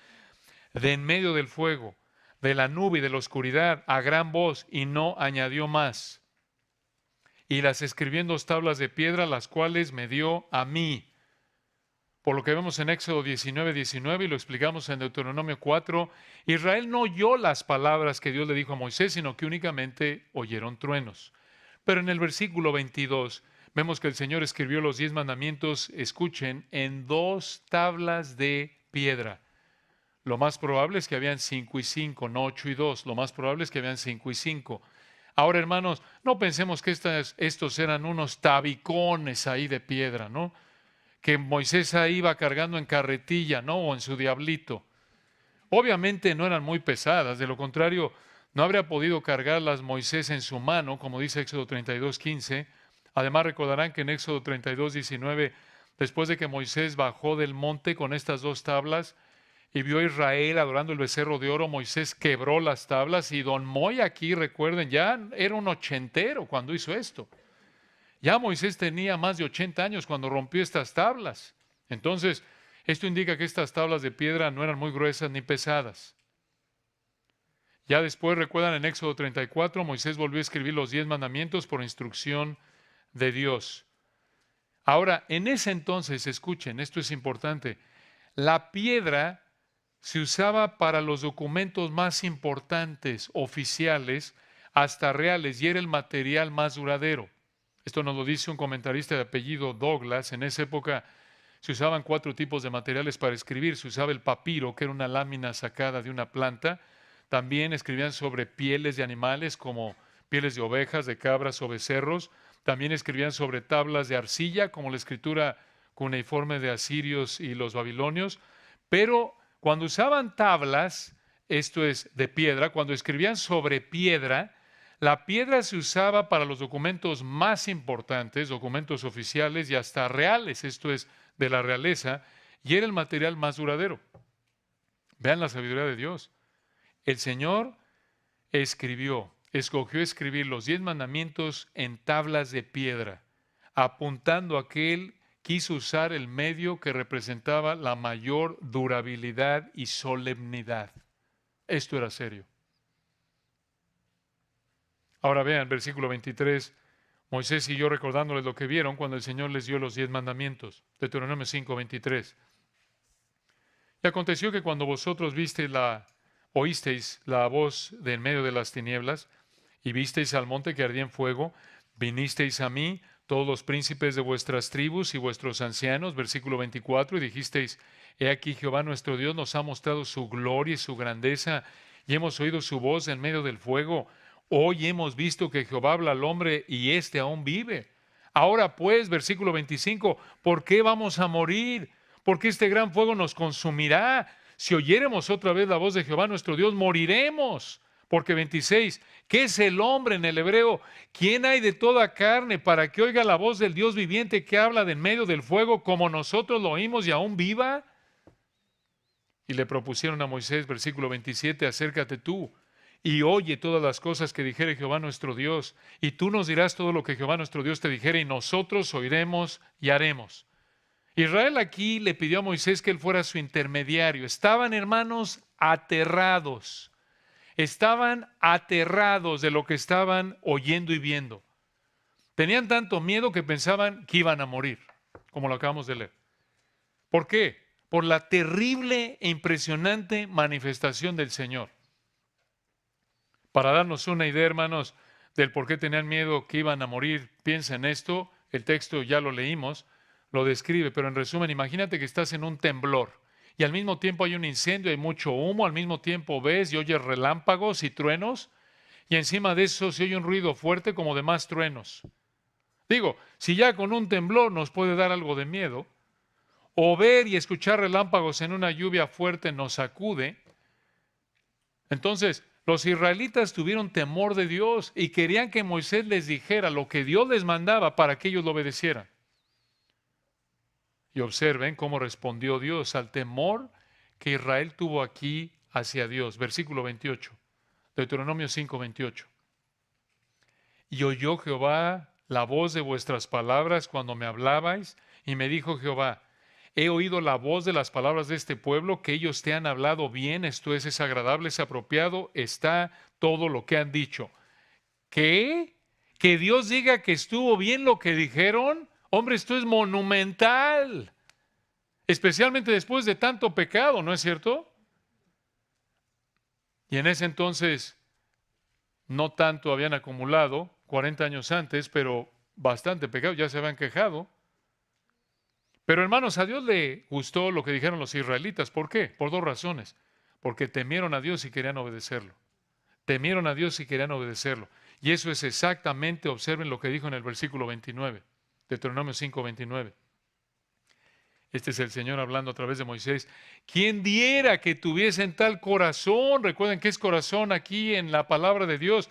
de en medio del fuego, de la nube y de la oscuridad, a gran voz, y no añadió más. Y las escribió en 2 tablas de piedra, las cuales me dio a mí. Por lo que vemos en Éxodo 19:19 y lo explicamos en Deuteronomio 4, Israel no oyó las palabras que Dios le dijo a Moisés, sino que únicamente oyeron truenos. Pero en el versículo 22 vemos que el Señor escribió los 10 mandamientos, escuchen, en 2 tablas de piedra. Lo más probable es que habían 5 y 5, no 8 y 2. Lo más probable es que habían 5 y 5. Ahora, hermanos, no pensemos que estos eran unos tabicones ahí de piedra, ¿no? Que Moisés ahí iba cargando en carretilla, ¿no? O en su diablito. Obviamente no eran muy pesadas, de lo contrario, no habría podido cargarlas Moisés en su mano, como dice Éxodo 32:15. Además, recordarán que en Éxodo 32:19, después de que Moisés bajó del monte con estas 2 tablas y vio a Israel adorando el becerro de oro, Moisés quebró las tablas y don Moy aquí, recuerden, ya era un ochentero cuando hizo esto. Ya Moisés tenía más de 80 años cuando rompió estas tablas. Entonces, esto indica que estas tablas de piedra no eran muy gruesas ni pesadas. Ya después, recuerdan en Éxodo 34, Moisés volvió a escribir los 10 mandamientos por instrucción de Dios. Ahora, en ese entonces, escuchen, esto es importante, la piedra se usaba para los documentos más importantes, oficiales, hasta reales, y era el material más duradero. Esto nos lo dice un comentarista de apellido Douglas. En esa época se usaban 4 tipos de materiales para escribir. Se usaba el papiro, que era una lámina sacada de una planta. También escribían sobre pieles de animales, como pieles de ovejas, de cabras o becerros. También escribían sobre tablas de arcilla, como la escritura cuneiforme de asirios y los babilonios, pero cuando usaban tablas, esto es de piedra, cuando escribían sobre piedra, la piedra se usaba para los documentos más importantes, documentos oficiales y hasta reales, esto es de la realeza, y era el material más duradero. Vean la sabiduría de Dios. El Señor escogió escribir los 10 mandamientos en tablas de piedra, apuntando a que Él quiso usar el medio que representaba la mayor durabilidad y solemnidad. Esto era serio. Ahora vean, versículo 23, Moisés siguió recordándoles lo que vieron cuando el Señor les dio los 10 mandamientos. Deuteronomio 5, 23. Y aconteció que cuando vosotros oísteis la voz de en medio de las tinieblas, y visteis al monte que ardía en fuego, vinisteis a mí, todos los príncipes de vuestras tribus y vuestros ancianos, versículo 24, y dijisteis, he aquí Jehová nuestro Dios nos ha mostrado su gloria y su grandeza, y hemos oído su voz en medio del fuego. Hoy hemos visto que Jehová habla al hombre y éste aún vive. Ahora pues, versículo 25, ¿por qué vamos a morir? Porque este gran fuego nos consumirá. Si oyéremos otra vez la voz de Jehová nuestro Dios, moriremos. Porque 26, ¿qué es el hombre en el hebreo? ¿Quién hay de toda carne para que oiga la voz del Dios viviente que habla de en medio del fuego como nosotros lo oímos y aún viva? Y le propusieron a Moisés, versículo 27, acércate tú y oye todas las cosas que dijere Jehová nuestro Dios, y tú nos dirás todo lo que Jehová nuestro Dios te dijere, y nosotros oiremos y haremos. Israel aquí le pidió a Moisés que él fuera su intermediario. Estaban, hermanos, aterrados. Estaban aterrados de lo que estaban oyendo y viendo. Tenían tanto miedo que pensaban que iban a morir, como lo acabamos de leer. ¿Por qué? Por la terrible e impresionante manifestación del Señor. Para darnos una idea, hermanos, del por qué tenían miedo que iban a morir, piensa en esto. El texto ya lo leímos, lo describe, pero en resumen, imagínate que estás en un temblor y al mismo tiempo hay un incendio, hay mucho humo, al mismo tiempo ves y oyes relámpagos y truenos, y encima de eso se oye un ruido fuerte como de más truenos. Digo, si ya con un temblor nos puede dar algo de miedo, o ver y escuchar relámpagos en una lluvia fuerte nos sacude, entonces los israelitas tuvieron temor de Dios y querían que Moisés les dijera lo que Dios les mandaba para que ellos lo obedecieran. Y observen cómo respondió Dios al temor que Israel tuvo aquí hacia Dios. Versículo 28, Deuteronomio 5, 28. Y oyó Jehová la voz de vuestras palabras cuando me hablabais, y me dijo Jehová, he oído la voz de las palabras de este pueblo, que ellos te han hablado bien, esto es agradable, es apropiado, está todo lo que han dicho. ¿Qué? ¿Que Dios diga que estuvo bien lo que dijeron? Hombre, esto es monumental, especialmente después de tanto pecado, ¿no es cierto? Y en ese entonces, no tanto habían acumulado, 40 años antes, pero bastante pecado, ya se habían quejado. Pero hermanos, a Dios le gustó lo que dijeron los israelitas. ¿Por qué? Por dos razones. Porque temieron a Dios y querían obedecerlo. Temieron a Dios y querían obedecerlo. Y eso es exactamente, observen lo que dijo en el versículo 29, Deuteronomio 5, 29. Este es el Señor hablando a través de Moisés. ¿Quién diera que tuviesen tal corazón? Recuerden que es corazón aquí en la palabra de Dios.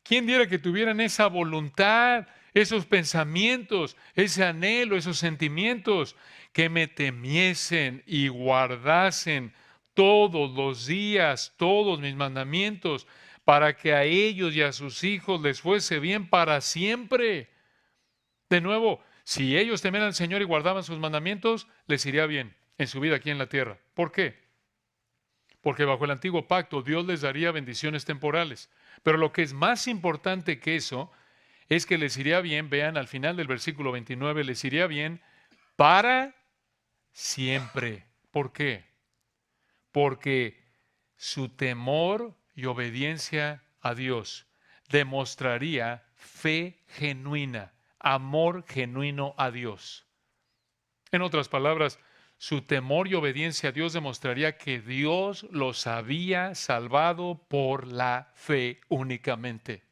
¿Quién diera que tuvieran esa voluntad, esos pensamientos, ese anhelo, esos sentimientos, que me temiesen y guardasen todos los días, todos mis mandamientos, para que a ellos y a sus hijos les fuese bien para siempre? De nuevo, si ellos temieran al Señor y guardaban sus mandamientos, les iría bien en su vida aquí en la tierra. ¿Por qué? Porque bajo el antiguo pacto Dios les daría bendiciones temporales. Pero lo que es más importante que eso es que les iría bien, vean al final del versículo 29, les iría bien para siempre. ¿Por qué? Porque su temor y obediencia a Dios demostraría fe genuina, amor genuino a Dios. En otras palabras, su temor y obediencia a Dios demostraría que Dios los había salvado por la fe únicamente.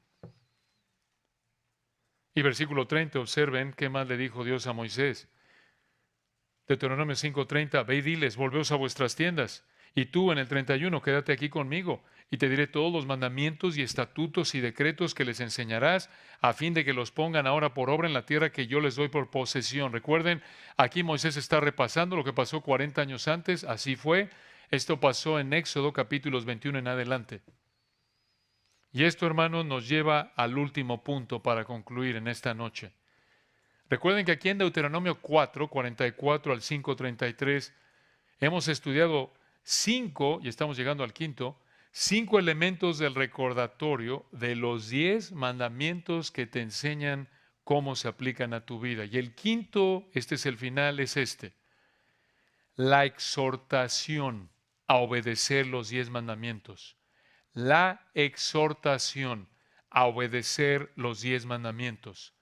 Y versículo 30, observen qué más le dijo Dios a Moisés. Deuteronomio 5:30, ve y diles, volveos a vuestras tiendas. Y tú en el 31, quédate aquí conmigo, y te diré todos los mandamientos y estatutos y decretos que les enseñarás, a fin de que los pongan ahora por obra en la tierra que yo les doy por posesión. Recuerden, aquí Moisés está repasando lo que pasó 40 años antes, así fue. Esto pasó en Éxodo capítulos 21 en adelante. Y esto, hermanos, nos lleva al último punto para concluir en esta noche. Recuerden que aquí en Deuteronomio 4, 44 al 5, 33, hemos estudiado 5, y estamos llegando al quinto, 5 elementos del recordatorio de los 10 mandamientos que te enseñan cómo se aplican a tu vida. Y el quinto, este es el final, es este: la exhortación a obedecer los 10 mandamientos. La exhortación a obedecer los 10 mandamientos.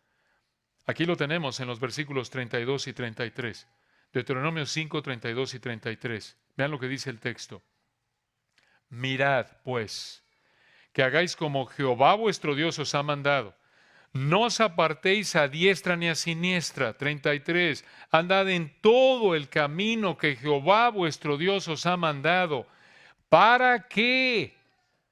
Aquí lo tenemos en los versículos 32 y 33. Deuteronomio 5, 32 y 33. Vean lo que dice el texto. Mirad, pues, que hagáis como Jehová vuestro Dios os ha mandado. No os apartéis a diestra ni a siniestra. 33. Andad en todo el camino que Jehová vuestro Dios os ha mandado. ¿Para qué?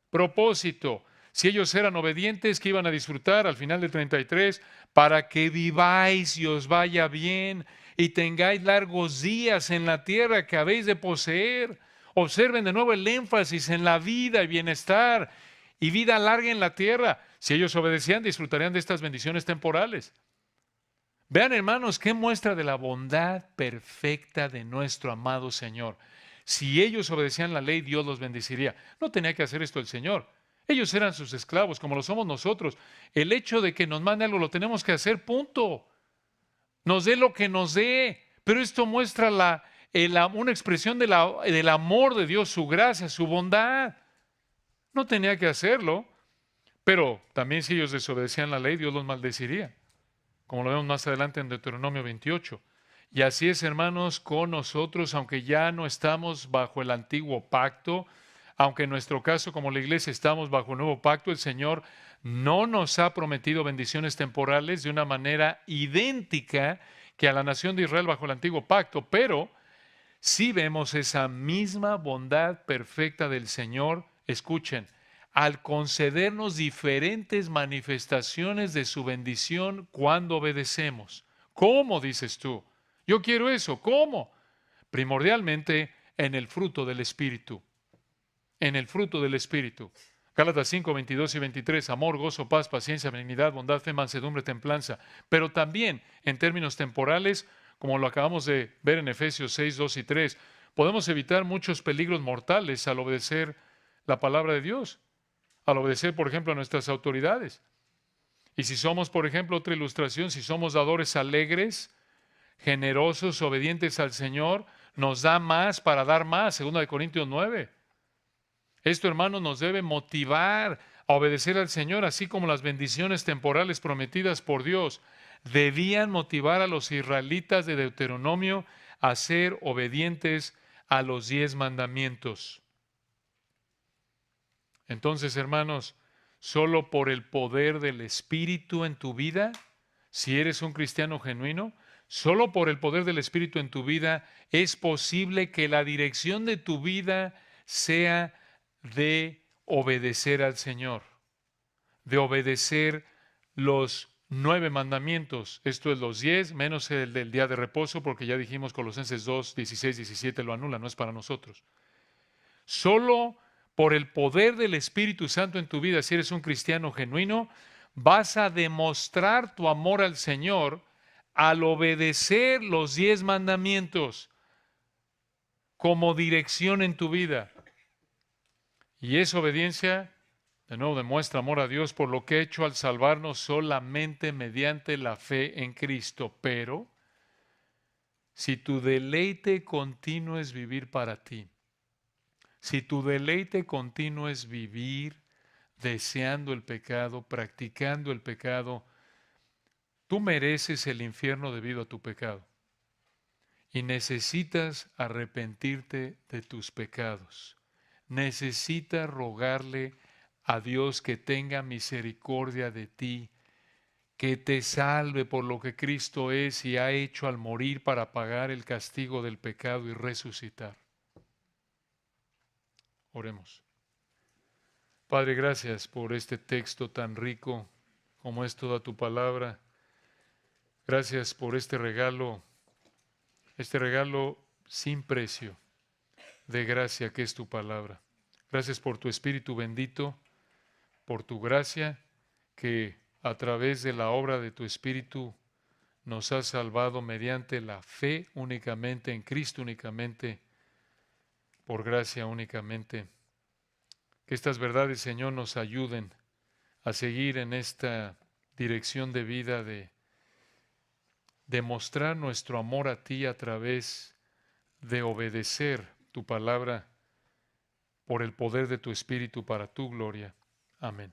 Propósito. Si ellos eran obedientes, ¿qué iban a disfrutar al final del 33? Para que viváis y os vaya bien y tengáis largos días en la tierra que habéis de poseer. Observen de nuevo el énfasis en la vida y bienestar y vida larga en la tierra. Si ellos obedecían, disfrutarían de estas bendiciones temporales. Vean, hermanos, qué muestra de la bondad perfecta de nuestro amado Señor. Si ellos obedecían la ley, Dios los bendeciría. No tenía que hacer esto el Señor. Ellos eran sus esclavos, como lo somos nosotros. El hecho de que nos mande algo lo tenemos que hacer, punto. Nos dé lo que nos dé. Pero esto muestra una expresión del amor de Dios, su gracia, su bondad. No tenía que hacerlo, pero también si ellos desobedecían la ley, Dios los maldeciría, como lo vemos más adelante en Deuteronomio 28. Y así es, hermanos, con nosotros, aunque ya no estamos bajo el antiguo pacto, aunque en nuestro caso como la iglesia estamos bajo el nuevo pacto, el Señor no nos ha prometido bendiciones temporales de una manera idéntica que a la nación de Israel bajo el antiguo pacto, pero sí vemos esa misma bondad perfecta del Señor, escuchen, al concedernos diferentes manifestaciones de su bendición cuando obedecemos. ¿Cómo dices tú? Yo quiero eso. ¿Cómo? Primordialmente en el fruto del Espíritu. En el fruto del Espíritu. Gálatas 5, 22 y 23, amor, gozo, paz, paciencia, benignidad, bondad, fe, mansedumbre, templanza. Pero también en términos temporales, como lo acabamos de ver en Efesios 6, 2 y 3, podemos evitar muchos peligros mortales al obedecer la palabra de Dios, al obedecer, por ejemplo, a nuestras autoridades. Y si somos, por ejemplo, otra ilustración, si somos dadores alegres, generosos, obedientes al Señor, nos da más para dar más, 2 Corintios 9. Esto, hermano, nos debe motivar a obedecer al Señor, así como las bendiciones temporales prometidas por Dios debían motivar a los israelitas de Deuteronomio a ser obedientes a los 10 mandamientos. Entonces, hermanos, solo por el poder del Espíritu en tu vida, si eres un cristiano genuino, solo por el poder del Espíritu en tu vida es posible que la dirección de tu vida sea de obedecer al Señor, de obedecer los 9 mandamientos, esto es los 10, menos el del día de reposo, porque ya dijimos Colosenses 2, 16, 17 lo anula, no es para nosotros. Solo por el poder del Espíritu Santo en tu vida, si eres un cristiano genuino, vas a demostrar tu amor al Señor al obedecer los 10 mandamientos como dirección en tu vida. Y esa obediencia, de nuevo, demuestra amor a Dios por lo que ha hecho al salvarnos solamente mediante la fe en Cristo. Pero, si tu deleite continuo es vivir para ti, si tu deleite continuo es vivir deseando el pecado, practicando el pecado, tú mereces el infierno debido a tu pecado. Y necesitas arrepentirte de tus pecados. Necesitas rogarle a Dios que tenga misericordia de ti, que te salve por lo que Cristo es y ha hecho al morir para pagar el castigo del pecado y resucitar. Oremos. Padre, gracias por este texto tan rico como es toda tu palabra. Gracias por este regalo sin precio de gracia que es tu palabra. Gracias por tu Espíritu bendito, por tu gracia que a través de la obra de tu Espíritu nos has salvado mediante la fe únicamente, en Cristo únicamente, por gracia únicamente. Que estas verdades, Señor, nos ayuden a seguir en esta dirección de vida de demostrar nuestro amor a ti a través de obedecer tu palabra por el poder de tu Espíritu para tu gloria. Amén.